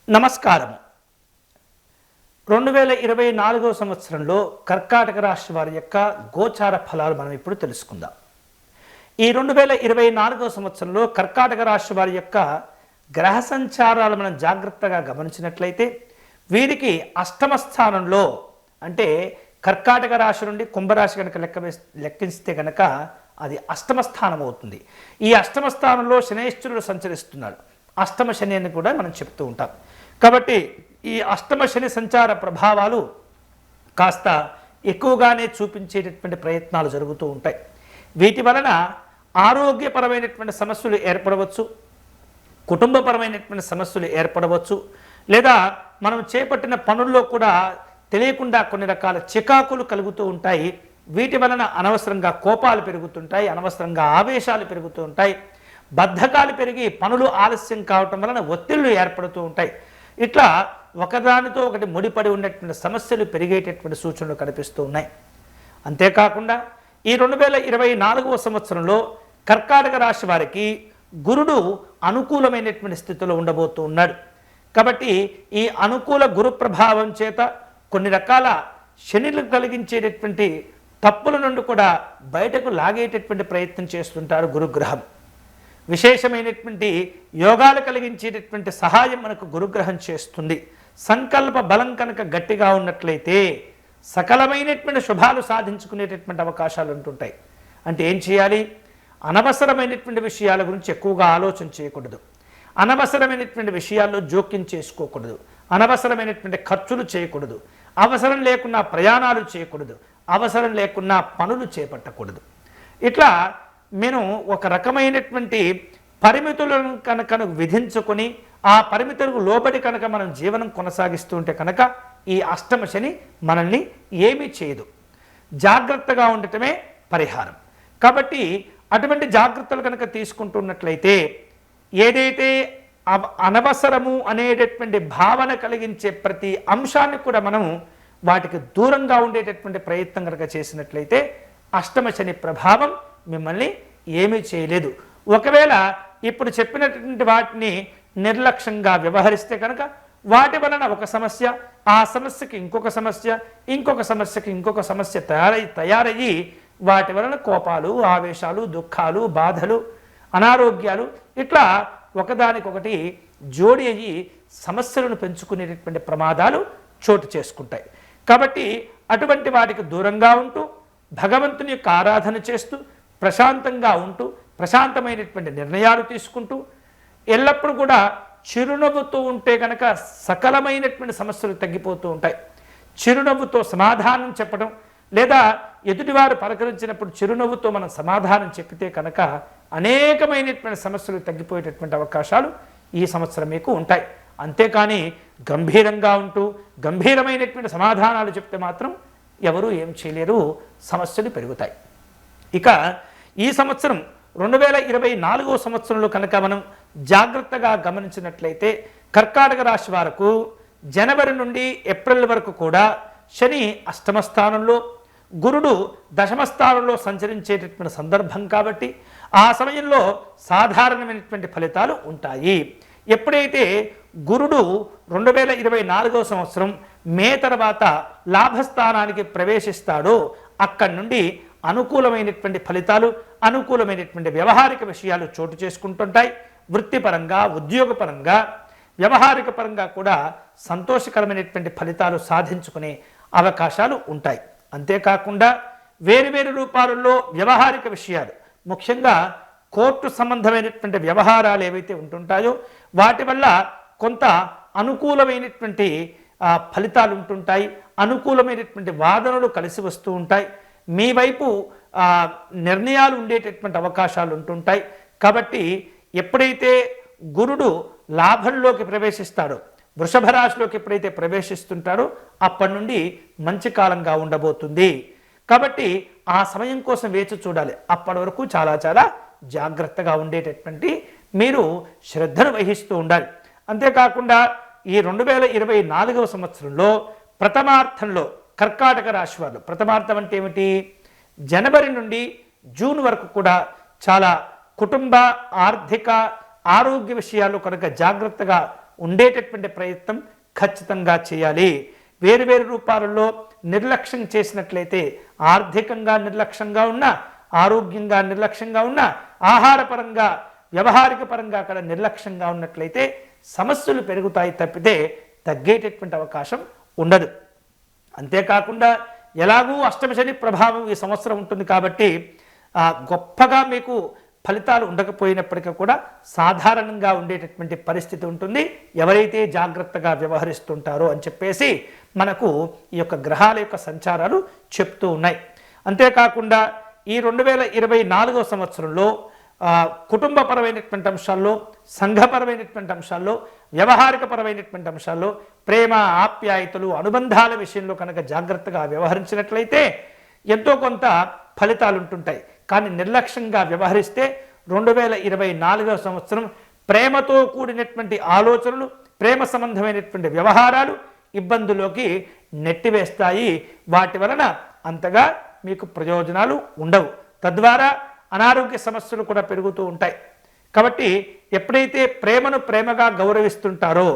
నమస్కారము. 2024 సంవత్సరంలో కర్కాటక రాశి వారి యొక్క గోచార ఫలాలు మనం ఇప్పుడు తెలుసుకుందాం. ఈ 2024 సంవత్సరంలో కర్కాటక రాశి వారి యొక్క గ్రహ సంచారాలు మనం జాగ్రత్తగా గమనించినట్లయితే వీరికి అష్టమ స్థానంలో, అంటే కర్కాటక రాశి నుండి కుంభరాశి కనుక లెక్కిస్తే కనుక అది అష్టమ స్థానం అవుతుంది. ఈ అష్టమ స్థానంలో శనేశ్వరుడు సంచరిస్తున్నాడు. అష్టమ శని అని కూడా మనం చెప్తూ ఉంటాం. కాబట్టి ఈ అష్టమ శని సంచార ప్రభావాలు కాస్త ఎక్కువగానే చూపించేటటువంటి ప్రయత్నాలు జరుగుతూ ఉంటాయి. వీటి వలన ఆరోగ్యపరమైనటువంటి సమస్యలు ఏర్పడవచ్చు, కుటుంబపరమైనటువంటి సమస్యలు ఏర్పడవచ్చు, లేదా మనం చేపట్టిన పనుల్లో కూడా తెలియకుండా కొన్ని రకాల చికాకులు కలుగుతూ ఉంటాయి. వీటి వలన అనవసరంగా కోపాలు పెరుగుతుంటాయి, అనవసరంగా ఆవేశాలు పెరుగుతూ ఉంటాయి, బద్ధకాలు పెరిగి పనులు ఆలస్యం కావటం వలన ఒత్తిళ్లు ఏర్పడుతూ ఉంటాయి. ఇట్లా ఒకదానితో ఒకటి ముడిపడి ఉన్నటువంటి సమస్యలు పెరిగేటటువంటి సూచనలు కనిపిస్తూ ఉన్నాయి. అంతేకాకుండా ఈ 2024 సంవత్సరంలో కర్కాటక రాశి వారికి గురుడు అనుకూలమైనటువంటి స్థితిలో ఉండబోతూ ఉన్నాడు. కాబట్టి ఈ అనుకూల గురు ప్రభావం చేత కొన్ని రకాల శనిలు కలిగించేటటువంటి తప్పుల నుండి కూడా బయటకు లాగేటటువంటి ప్రయత్నం చేస్తుంటారు గురుగ్రహం. విశేషమైనటువంటి యోగాలు కలిగించేటటువంటి సహాయం మనకు గురుగ్రహం చేస్తుంది. సంకల్ప బలం కనుక గట్టిగా ఉన్నట్లయితే సకలమైనటువంటి శుభాలు సాధించుకునేటటువంటి అవకాశాలు ఉంటుంటాయి. అంటే ఏం చేయాలి? అనవసరమైనటువంటి విషయాల గురించి ఎక్కువగా ఆలోచన చేయకూడదు, అనవసరమైనటువంటి విషయాల్లో జోక్యం చేసుకోకూడదు, అనవసరమైనటువంటి ఖర్చులు చేయకూడదు, అవసరం లేకున్నా ప్రయాణాలు చేయకూడదు, అవసరం లేకున్నా పనులు చేపట్టకూడదు. ఇట్లా మేము ఒక రకమైనటువంటి పరిమితులను కనుక విధించుకొని ఆ పరిమితులకు లోబడి కనుక మనం జీవనం కొనసాగిస్తూ ఉంటే కనుక ఈ అష్టమ శని మనల్ని ఏమీ చేయదు. జాగ్రత్తగా ఉండటమే పరిహారం. కాబట్టి అటువంటి జాగ్రత్తలు కనుక తీసుకుంటున్నట్లయితే ఏదైతే అనవసరము అనేటటువంటి భావన కలిగించే ప్రతి అంశాన్ని కూడా మనం వాటికి దూరంగా ఉండేటటువంటి ప్రయత్నం కనుక చేసినట్లయితే అష్టమ శని ప్రభావం మిమ్మల్ని ఏమీ చేయలేదు. ఒకవేళ ఇప్పుడు చెప్పినటువంటి వాటిని నిర్లక్ష్యంగా వ్యవహరిస్తే కనుక వాటి వలన ఒక సమస్య, ఆ సమస్యకి ఇంకొక సమస్య, ఇంకొక సమస్యకి ఇంకొక సమస్య తయారయ్యి వాటి వలన కోపాలు, ఆవేశాలు, దుఃఖాలు, బాధలు, అనారోగ్యాలు ఇట్లా ఒకదానికొకటి జోడి అయ్యి సమస్యలను పెంచుకునేటటువంటి ప్రమాదాలు చోటు చేసుకుంటాయి. కాబట్టి అటువంటి వాటికి దూరంగా ఉంటూ భగవంతుని యొక్క ఆరాధన చేస్తూ ప్రశాంతంగా ఉంటూ ప్రశాంతమైనటువంటి నిర్ణయాలు తీసుకుంటూ ఎల్లప్పుడూ కూడా చిరునవ్వుతో ఉంటే కనుక సకలమైనటువంటి సమస్యలు తగ్గిపోతూ ఉంటాయి. చిరునవ్వుతో సమాధానం చెప్పడం, లేదా ఎదుటివారు పలకరించినప్పుడు చిరునవ్వుతో మనం సమాధానం చెప్పితే కనుక అనేకమైనటువంటి సమస్యలు తగ్గిపోయేటటువంటి అవకాశాలు ఈ సంవత్సరం మీకు ఉంటాయి. అంతేకాని గంభీరంగా ఉంటూ గంభీరమైనటువంటి సమాధానాలు చెప్తే మాత్రం ఎవరు ఏం చేయలేరు, సమస్యలు పెరుగుతాయి. ఇక ఈ సంవత్సరం 2024 సంవత్సరంలో కనుక మనం జాగ్రత్తగా గమనించినట్లయితే కర్కాటక రాశి వారికి జనవరి నుండి ఏప్రిల్ వరకు కూడా శని అష్టమ స్థానంలో, గురుడు దశమ స్థానంలో సంచరించేటటువంటి సందర్భం కాబట్టి ఆ సమయంలో సాధారణమైనటువంటి ఫలితాలు ఉంటాయి. ఎప్పుడైతే గురుడు 2024 సంవత్సరం మే తర్వాత లాభస్థానానికి ప్రవేశిస్తాడో అక్కడి నుండి అనుకూలమైనటువంటి ఫలితాలు, అనుకూలమైనటువంటి వ్యవహారిక విషయాలు చోటు చేసుకుంటుంటాయి. వృత్తిపరంగా, ఉద్యోగపరంగా, వ్యవహారిక పరంగా కూడా సంతోషకరమైనటువంటి ఫలితాలు సాధించుకునే అవకాశాలు ఉంటాయి. అంతేకాకుండా వేరువేరు రూపాలలో వ్యవహారిక విషయాలు, ముఖ్యంగా కోర్టు సంబంధమైనటువంటి వ్యవహారాలు ఏవైతే ఉంటుంటాయో వాటి వల్ల కొంత అనుకూలమైనటువంటి ఫలితాలు ఉంటుంటాయి. అనుకూలమైనటువంటి వాదనలు కలిసి వస్తూ ఉంటాయి. మీ వైపు నిర్ణయాలు ఉండేటటువంటి అవకాశాలు ఉంటుంటాయి. కాబట్టి ఎప్పుడైతే గురుడు లాభంలోకి ప్రవేశిస్తాడో, వృషభ రాశిలోకి ఎప్పుడైతే ప్రవేశిస్తుంటాడో అప్పటి నుండి మంచి కాలంగా ఉండబోతుంది. కాబట్టి ఆ సమయం కోసం వేచి చూడాలి. అప్పటి వరకు చాలా చాలా జాగ్రత్తగా ఉండేటటువంటి మీరు శ్రద్ధను వహిస్తూ ఉండాలి. అంతేకాకుండా ఈ 2024 సంవత్సరంలో ప్రథమార్థంలో కర్కాటక రాశి వారు, ప్రథమార్థం అంటే ఏమిటి? జనవరి నుండి జూన్ వరకు కూడా చాలా కుటుంబ, ఆర్థిక, ఆరోగ్య విషయాలు కనుక జాగ్రత్తగా ఉండేటటువంటి ప్రయత్నం ఖచ్చితంగా చేయాలి. వేరు వేరు రూపాలలో నిర్లక్ష్యం చేసినట్లయితే ఆర్థికంగా నిర్లక్ష్యంగా ఉన్నా, ఆరోగ్యంగా నిర్లక్ష్యంగా ఉన్నా, ఆహారపరంగా వ్యవహారిక పరంగా అక్కడ నిర్లక్ష్యంగా ఉన్నట్లయితే సమస్యలు పెరుగుతాయి తప్పితే తగ్గేటటువంటి అవకాశం ఉండదు. అంతేకాకుండా ఎలాగూ అష్టమ శని ప్రభావం ఈ సంవత్సరం ఉంటుంది కాబట్టి గొప్పగా మీకు ఫలితాలు ఉండకపోయినప్పటికీ కూడా సాధారణంగా ఉండేటటువంటి పరిస్థితి ఉంటుంది ఎవరైతే జాగ్రత్తగా వ్యవహరిస్తుంటారో అని చెప్పేసి మనకు ఈ యొక్క గ్రహాల యొక్క సంచారాలు చెప్తూ ఉన్నాయి. అంతేకాకుండా ఈ 2024 సంవత్సరంలో కుటుంబపరమైనటువంటి అంశాల్లో, సంఘపరమైనటువంటి అంశాల్లో, వ్యవహారికపరమైనటువంటి అంశాల్లో, ప్రేమ ఆప్యాయతలు అనుబంధాల విషయంలో కనుక జాగ్రత్తగా వ్యవహరించినట్లయితే ఎంతో కొంత ఫలితాలు ఉంటుంటాయి. కానీ నిర్లక్ష్యంగా వ్యవహరిస్తే 2024 సంవత్సరం ప్రేమతో కూడినటువంటి ఆలోచనలు, ప్రేమ సంబంధమైనటువంటి వ్యవహారాలు ఇబ్బందులోకి నెట్టివేస్తాయి. వాటి వలన అంతగా మీకు ప్రయోజనాలు ఉండవు. తద్వారా అనారోగ్య సమస్యలు కూడా పెరుగుతూ ఉంటాయి. కాబట్టి ఎప్పుడైతే ప్రేమను ప్రేమగా గౌరవిస్తుంటారో,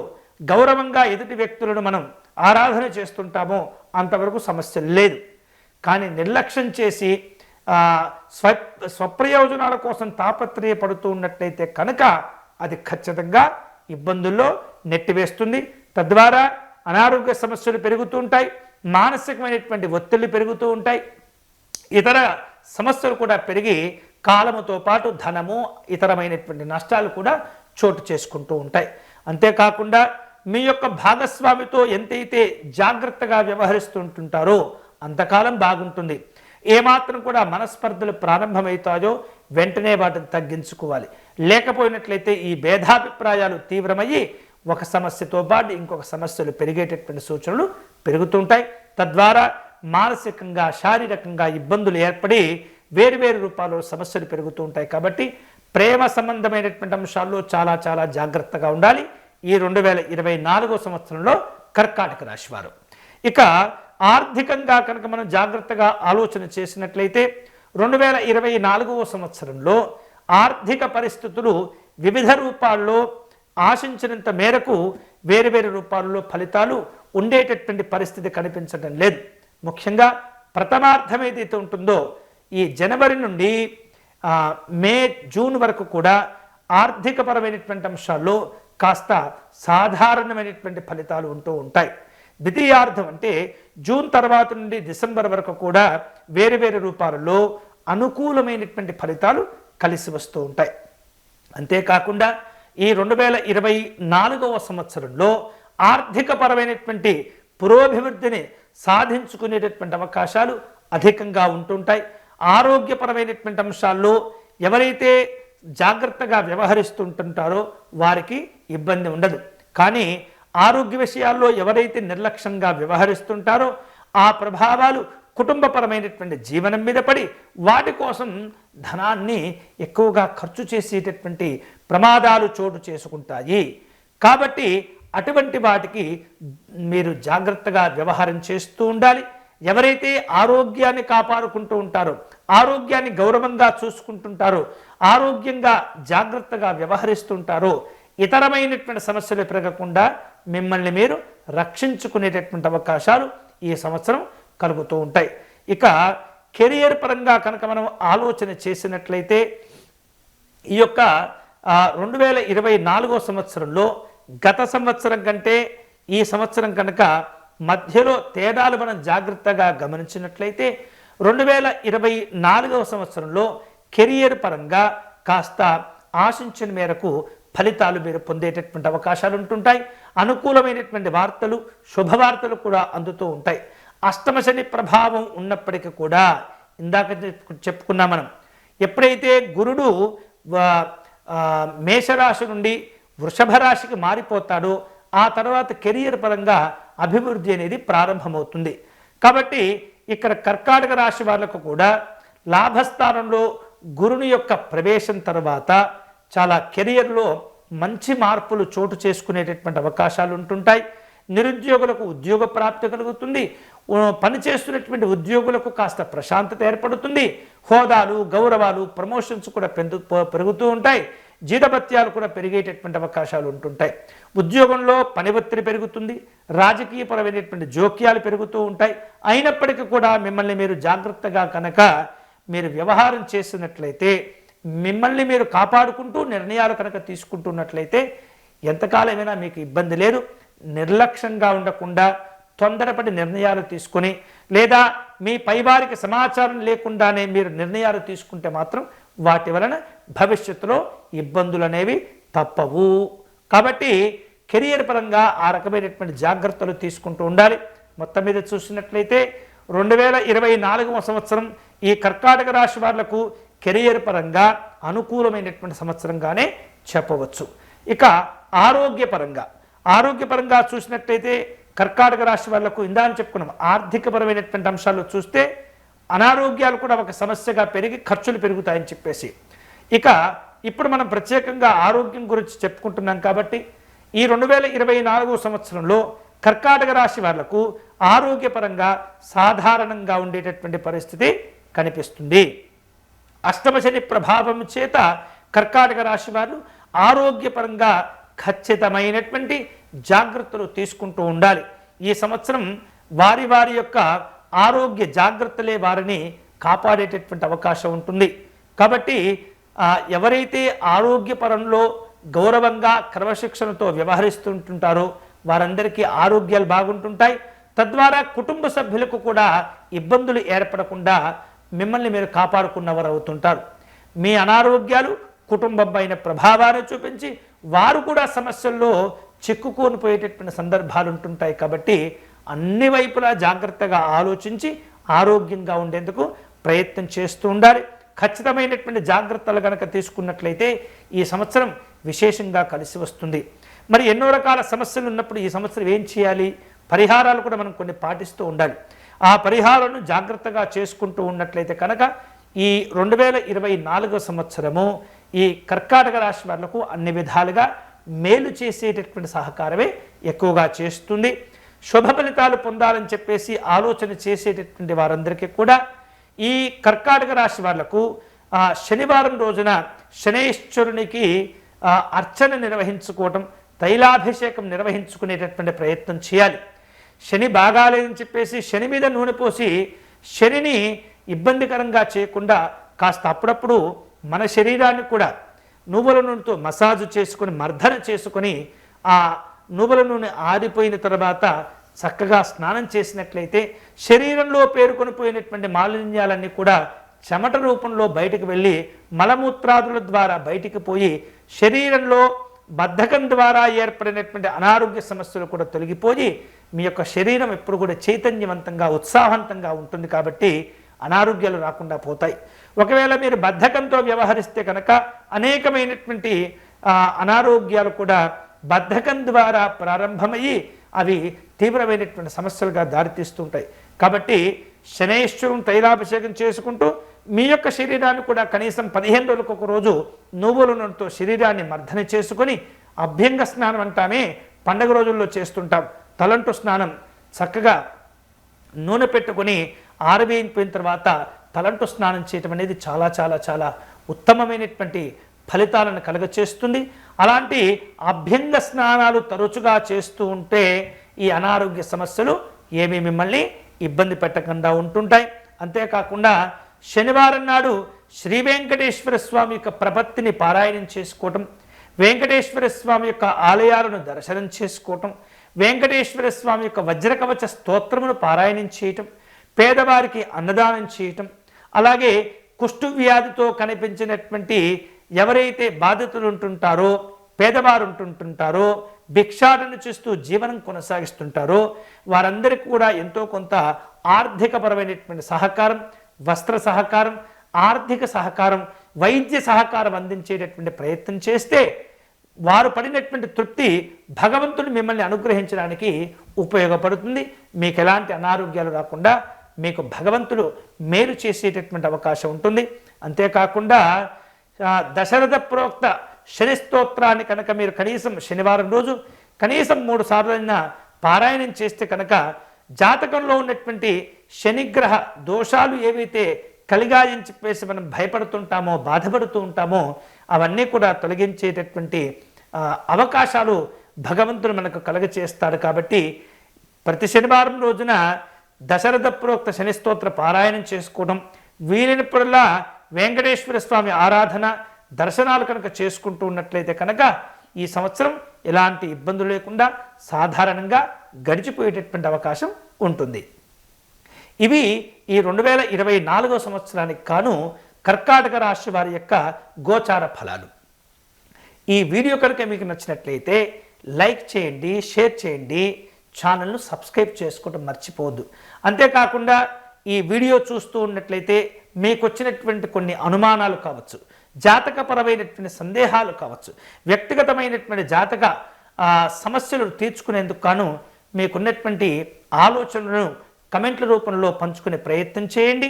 గౌరవంగా ఎదుటి వ్యక్తులను మనం ఆరాధన చేస్తుంటామో అంతవరకు సమస్య లేదు. కానీ నిర్లక్ష్యం చేసి స్వప్రయోజనాల కోసం తాపత్రయపడుతూ ఉన్నట్లయితే కనుక అది ఖచ్చితంగా ఇబ్బందుల్లో నెట్టివేస్తుంది. తద్వారా అనారోగ్య సమస్యలు పెరుగుతూ ఉంటాయి, మానసికమైనటువంటి ఒత్తిళ్లు పెరుగుతూ ఉంటాయి, ఇతర సమస్యలు కూడా పెరిగి కాలముతో పాటు ధనము, ఇతరమైనటువంటి నష్టాలు కూడా చోటు చేసుకుంటూ ఉంటాయి. అంతేకాకుండా మీ యొక్క భాగస్వామితో ఎంతైతే జాగ్రత్తగా వ్యవహరిస్తుంటుంటారో అంతకాలం బాగుంటుంది. ఏమాత్రం కూడా మనస్పర్ధలు ప్రారంభమవుతాయో వెంటనే వాటిని తగ్గించుకోవాలి. లేకపోయినట్లయితే ఈ భేదాభిప్రాయాలు తీవ్రమయ్యి ఒక సమస్యతో పాటు ఇంకొక సమస్యలు పెరిగేటటువంటి సూచనలు పెరుగుతుంటాయి. తద్వారా మానసికంగా, శారీరకంగా ఇబ్బందులు ఏర్పడి వేరువేరు రూపాల్లో సమస్యలు పెరుగుతూ ఉంటాయి. కాబట్టి ప్రేమ సంబంధమైనటువంటి అంశాల్లో చాలా చాలా జాగ్రత్తగా ఉండాలి ఈ 2024 సంవత్సరంలో కర్కాటక రాశి వారు. ఇక ఆర్థికంగా కనుక మనం జాగ్రత్తగా ఆలోచన చేసినట్లయితే 2024 సంవత్సరంలో ఆర్థిక పరిస్థితులు వివిధ రూపాల్లో ఆశించినంత మేరకు వేరువేరు రూపాల్లో ఫలితాలు ఉండేటటువంటి పరిస్థితి కనిపించడం లేదు. ముఖ్యంగా ప్రథమార్థం ఏదైతే ఉంటుందో ఈ జనవరి నుండి మే, జూన్ వరకు కూడా ఆర్థికపరమైనటువంటి అంశాల్లో కాస్త సాధారణమైనటువంటి ఫలితాలు ఉంటూ ఉంటాయి. ద్వితీయార్థం అంటే జూన్ తర్వాత నుండి డిసెంబర్ వరకు కూడా వేరువేరు రూపాలలో అనుకూలమైనటువంటి ఫలితాలు కలిసి వస్తూ ఉంటాయి. అంతేకాకుండా ఈ 2024 సంవత్సరంలో ఆర్థికపరమైనటువంటి పురోభివృద్ధిని సాధించుకునేటటువంటి అవకాశాలు అధికంగా ఉంటుంటాయి. ఆరోగ్యపరమైనటువంటి అంశాల్లో ఎవరైతే జాగ్రత్తగా వ్యవహరిస్తుంటారో వారికి ఇబ్బంది ఉండదు. కానీ ఆరోగ్య విషయాల్లో ఎవరైతే నిర్లక్ష్యంగా వ్యవహరిస్తుంటారో ఆ ప్రభావాలు కుటుంబపరమైనటువంటి జీవనం మీద పడి వాటి కోసం ధనాన్ని ఎక్కువగా ఖర్చు చేసేటటువంటి ప్రమాదాలు చోటు చేసుకుంటాయి. కాబట్టి అటువంటి వాటికి మీరు జాగ్రత్తగా వ్యవహారం చేస్తూ ఉండాలి. ఎవరైతే ఆరోగ్యాన్ని కాపాడుకుంటూ ఉంటారో, ఆరోగ్యాన్ని గౌరవంగా చూసుకుంటుంటారో, ఆరోగ్యంగా జాగ్రత్తగా వ్యవహరిస్తుంటారో ఇతరమైనటువంటి సమస్యలు పెరగకుండా మిమ్మల్ని మీరు రక్షించుకునేటటువంటి అవకాశాలు ఈ సంవత్సరం కలుగుతూ ఉంటాయి. ఇక కెరియర్ పరంగా కనుక మనం ఆలోచన చేసినట్లయితే ఈ యొక్క 2024 సంవత్సరంలో గత సంవత్సరం కంటే ఈ సంవత్సరం కనుక మధ్యలో తేడాలు మనం జాగ్రత్తగా గమనించినట్లయితే 2024 సంవత్సరంలో కెరియర్ పరంగా కాస్త ఆశించిన మేరకు ఫలితాలు మీరు పొందేటటువంటి అవకాశాలు ఉంటుంటాయి. అనుకూలమైనటువంటి వార్తలు, శుభవార్తలు కూడా అందుతూ ఉంటాయి. అష్టమ శని ప్రభావం ఉన్నప్పటికీ కూడా ఇందాక చెప్పుకున్నాం మనం, ఎప్పుడైతే గురుడు మేషరాశి నుండి వృషభ రాశికి మారిపోతాడో ఆ తర్వాత కెరియర్ పరంగా అభివృద్ధి అనేది ప్రారంభమవుతుంది. కాబట్టి ఇక్కడ కర్కాటక రాశి వాళ్ళకు కూడా లాభస్థానంలో గురుని యొక్క ప్రవేశం తర్వాత చాలా కెరియర్లో మంచి మార్పులు చోటు చేసుకునేటటువంటి అవకాశాలు ఉంటుంటాయి. నిరుద్యోగులకు ఉద్యోగ ప్రాప్తి కలుగుతుంది. పనిచేస్తున్నటువంటి ఉద్యోగులకు కాస్త ప్రశాంతత ఏర్పడుతుంది. హోదాలు, గౌరవాలు, ప్రమోషన్స్ కూడా పెరుగుతూ ఉంటాయి. జీతభత్యాలు కూడా పెరిగేటటువంటి అవకాశాలు ఉంటుంటాయి. ఉద్యోగంలో పని ఒత్తిడి పెరుగుతుంది, రాజకీయపరమైనటువంటి జోక్యాలు పెరుగుతూ ఉంటాయి. అయినప్పటికీ కూడా మిమ్మల్ని మీరు జాగ్రత్తగా కనుక మీరు వ్యవహారం చేసినట్లయితే, మిమ్మల్ని మీరు కాపాడుకుంటూ నిర్ణయాలు కనుక తీసుకుంటున్నట్లయితే ఎంతకాలమైనా మీకు ఇబ్బంది లేదు. నిర్లక్ష్యంగా ఉండకుండా తొందరపడి నిర్ణయాలు తీసుకుని, లేదా మీ పైవారికి సమాచారం లేకుండానే మీరు నిర్ణయాలు తీసుకుంటే మాత్రం వాటి వలన భవిష్యత్తులో ఇబ్బందులు అనేవి తప్పవు. కాబట్టి కెరియర్ పరంగా ఆ రకమైనటువంటి జాగ్రత్తలు తీసుకుంటూ ఉండాలి. మొత్తం మీద చూసినట్లయితే 2024వ సంవత్సరం ఈ కర్కాటక రాశి వాళ్లకు కెరియర్ పరంగా అనుకూలమైనటువంటి సంవత్సరంగానే చెప్పవచ్చు. ఇక ఆరోగ్యపరంగా చూసినట్లయితే కర్కాటక రాశి వాళ్లకు ఇందాక చెప్పుకున్నాం, ఆర్థికపరమైనటువంటి అంశాలు చూస్తే అనారోగ్యాలు కూడా ఒక సమస్యగా పెరిగి ఖర్చులు పెరుగుతాయని చెప్పేసి, ఇక ఇప్పుడు మనం ప్రత్యేకంగా ఆరోగ్యం గురించి చెప్పుకుంటున్నాం కాబట్టి ఈ 2024 సంవత్సరంలో కర్కాటక రాశి వాళ్లకు ఆరోగ్యపరంగా సాధారణంగా ఉండేటటువంటి పరిస్థితి కనిపిస్తుంది. అష్టమ శని ప్రభావం చేత కర్కాటక రాశి వారు ఆరోగ్యపరంగా ఖచ్చితమైనటువంటి జాగ్రత్తలు తీసుకుంటూ ఉండాలి. ఈ సంవత్సరం వారి యొక్క ఆరోగ్య జాగ్రత్తలే వారిని కాపాడేటటువంటి అవకాశం ఉంటుంది. కాబట్టి ఎవరైతే ఆరోగ్యపరంలో గౌరవంగా క్రమశిక్షణతో వ్యవహరిస్తుంటారో వారందరికీ ఆరోగ్యాలు బాగుంటుంటాయి. తద్వారా కుటుంబ సభ్యులకు కూడా ఇబ్బందులు ఏర్పడకుండా మిమ్మల్ని మీరు కాపాడుకున్నవారు అవుతుంటారు. మీ అనారోగ్యాలు కుటుంబం పైన ప్రభావాన్ని చూపించి వారు కూడా సమస్యల్లో చిక్కుకొని పోయేటటువంటి సందర్భాలు ఉంటుంటాయి. కాబట్టి అన్ని వైపులా జాగ్రత్తగా ఆలోచించి ఆరోగ్యంగా ఉండేందుకు ప్రయత్నం చేస్తూ ఉండాలి. ఖచ్చితమైనటువంటి జాగ్రత్తలు కనుక తీసుకున్నట్లయితే ఈ సంవత్సరం విశేషంగా కలిసి వస్తుంది. మరి ఎన్నో రకాల సమస్యలు ఉన్నప్పుడు ఈ సంవత్సరం ఏం చేయాలి? పరిహారాలు కూడా మనం కొన్ని పాటిస్తూ ఉండాలి. ఆ పరిహారాలను జాగ్రత్తగా చేసుకుంటూ ఉన్నట్లయితే కనుక ఈ 2024 సంవత్సరము ఈ కర్కాటక రాశి వాళ్లకు అన్ని విధాలుగా మేలు చేసేటటువంటి సహకారమే ఎక్కువగా చేస్తుంది. శుభ ఫలితాలు పొందాలని చెప్పేసి ఆలోచన చేసేటటువంటి వారందరికీ కూడా ఈ కర్కాటక రాశి వాళ్లకు శనివారం రోజున శనైశ్వరునికి అర్చన నిర్వహించుకోవటం, తైలాభిషేకం నిర్వహించుకునేటటువంటి ప్రయత్నం చేయాలి. శని బాగాలేదని చెప్పేసి శని మీద నూనె పోసి శనిని ఇబ్బందికరంగా చేయకుండా కాస్త అప్పుడప్పుడు మన శరీరాన్ని కూడా నువ్వుల నూనెతో మసాజు చేసుకొని మర్దన చేసుకొని ఆ నువ్వుల నూనె ఆరిపోయిన తర్వాత చక్కగా స్నానం చేసినట్లయితే శరీరంలో పేరుకొని పోయినటువంటి మాలిన్యాలన్నీ కూడా చెమట రూపంలో బయటకు వెళ్ళి మలమూత్రాదుల ద్వారా బయటికి పోయి శరీరంలో బద్ధకం ద్వారా ఏర్పడినటువంటి అనారోగ్య సమస్యలు కూడా తొలగిపోయి మీ యొక్క శరీరం ఎప్పుడు కూడా చైతన్యవంతంగా ఉత్సాహవంతంగా ఉంటుంది. కాబట్టి అనారోగ్యాలు రాకుండా పోతాయి. ఒకవేళ మీరు బద్ధకంతో వ్యవహరిస్తే కనుక అనేకమైనటువంటి అనారోగ్యాలు కూడా బద్ధకం ద్వారా ప్రారంభమయ్యి అవి తీవ్రమైనటువంటి సమస్యలుగా దారితీస్తుంటాయి. కాబట్టి శనైశ్వరుని తైలాభిషేకం చేసుకుంటూ మీ యొక్క శరీరాన్ని కూడా కనీసం 15 రోజులకు ఒక రోజు నువ్వుల నూనెతో శరీరాన్ని మర్దన చేసుకొని అభ్యంగ స్నానం అంటామే పండగ రోజుల్లో చేస్తుంటాం. తలంటు స్నానం చక్కగా నూనె పెట్టుకొని ఆరవేయిపోయిన తర్వాత తలంటు స్నానం చేయటం అనేది చాలా చాలా చాలా ఉత్తమమైనటువంటి ఫలితాలను కలుగచేస్తుంది. అలాంటి అభ్యంగ స్నానాలు తరచుగా చేస్తూ ఉంటే ఈ అనారోగ్య సమస్యలు ఏమీ మిమ్మల్ని ఇబ్బంది పెట్టకుండా ఉంటుంటాయి. అంతేకాకుండా శనివారం నాడు శ్రీ వెంకటేశ్వర స్వామి యొక్క ప్రపత్తిని పారాయణం చేసుకోవటం, వెంకటేశ్వర స్వామి యొక్క ఆలయాలను దర్శనం చేసుకోవటం, వెంకటేశ్వర స్వామి యొక్క వజ్రకవచ స్తోత్రమును పారాయణం చేయటం, పేదవారికి అన్నదానం చేయటం, అలాగే కుష్టు వ్యాధితో కనిపించినటువంటి ఎవరైతే బాధితులు ఉంటుంటారో, పేదవారు ఉంటుంటారో, భిక్షాటన చేస్తూ జీవనం కొనసాగిస్తుంటారో వారందరికీ కూడా ఎంతో కొంత ఆర్థికపరమైనటువంటి సహకారం, వస్త్ర సహకారం, ఆర్థిక సహకారం, వైద్య సహకారం అందించేటటువంటి ప్రయత్నం చేస్తే వారు పడినటువంటి తృప్తి భగవంతుడు మిమ్మల్ని అనుగ్రహించడానికి ఉపయోగపడుతుంది. మీకు ఎలాంటి అనారోగ్యాలు రాకుండా మీకు భగవంతుడు మేలు చేసేటటువంటి అవకాశం ఉంటుంది. అంతేకాకుండా దశరథ ప్రోక్త శని స్తోత్రాన్ని కనుక మీరు కనీసం శనివారం రోజు కనీసం 3 సార్లైనా పారాయణం చేస్తే కనుక జాతకంలో ఉన్నటువంటి శనిగ్రహ దోషాలు ఏవైతే కలిగాయని చెప్పేసి మనం భయపడుతుంటామో బాధపడుతూ ఉంటామో అవన్నీ కూడా తొలగించేటటువంటి అవకాశాలు భగవంతుడు మనకు కలగచేస్తాడు. కాబట్టి ప్రతి శనివారం రోజున దశరథ ప్రోక్త శని స్తోత్ర పారాయణం చేసుకోవడం, వీలైనప్పుడల్లా వెంకటేశ్వర స్వామి ఆరాధన దర్శనాలు కనుక చేసుకుంటూ ఉన్నట్లయితే కనుక ఈ సంవత్సరం ఎలాంటి ఇబ్బందులు లేకుండా సాధారణంగా గడిచిపోయేటటువంటి అవకాశం ఉంటుంది. ఇవి ఈ 2024 సంవత్సరానికి కాను కర్కాటక రాశి వారి యొక్క గోచార ఫలాలు. ఈ వీడియో కనుక మీకు నచ్చినట్లయితే లైక్ చేయండి, షేర్ చేయండి, ఛానల్ను సబ్స్క్రైబ్ చేసుకోవడం మర్చిపోవద్దు. అంతేకాకుండా ఈ వీడియో చూస్తూ ఉన్నట్లయితే మీకు వచ్చినటువంటి కొన్ని అనుమానాలు కావచ్చు, జాతకపరమైనటువంటి సందేహాలు కావచ్చు, వ్యక్తిగతమైనటువంటి జాతక సమస్యలు తీర్చుకునేందుకు గాను మీకున్నటువంటి ఆలోచనలను కమెంట్ల రూపంలో పంచుకునే ప్రయత్నం చేయండి.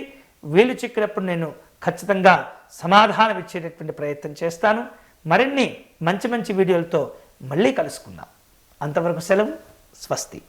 వీలు చిక్కినప్పుడు నేను ఖచ్చితంగా సమాధానం ఇచ్చేటటువంటి ప్రయత్నం చేస్తాను. మరిన్ని మంచి మంచి వీడియోలతో మళ్ళీ కలుసుకుందాం. అంతవరకు సెలవు. స్వస్తి.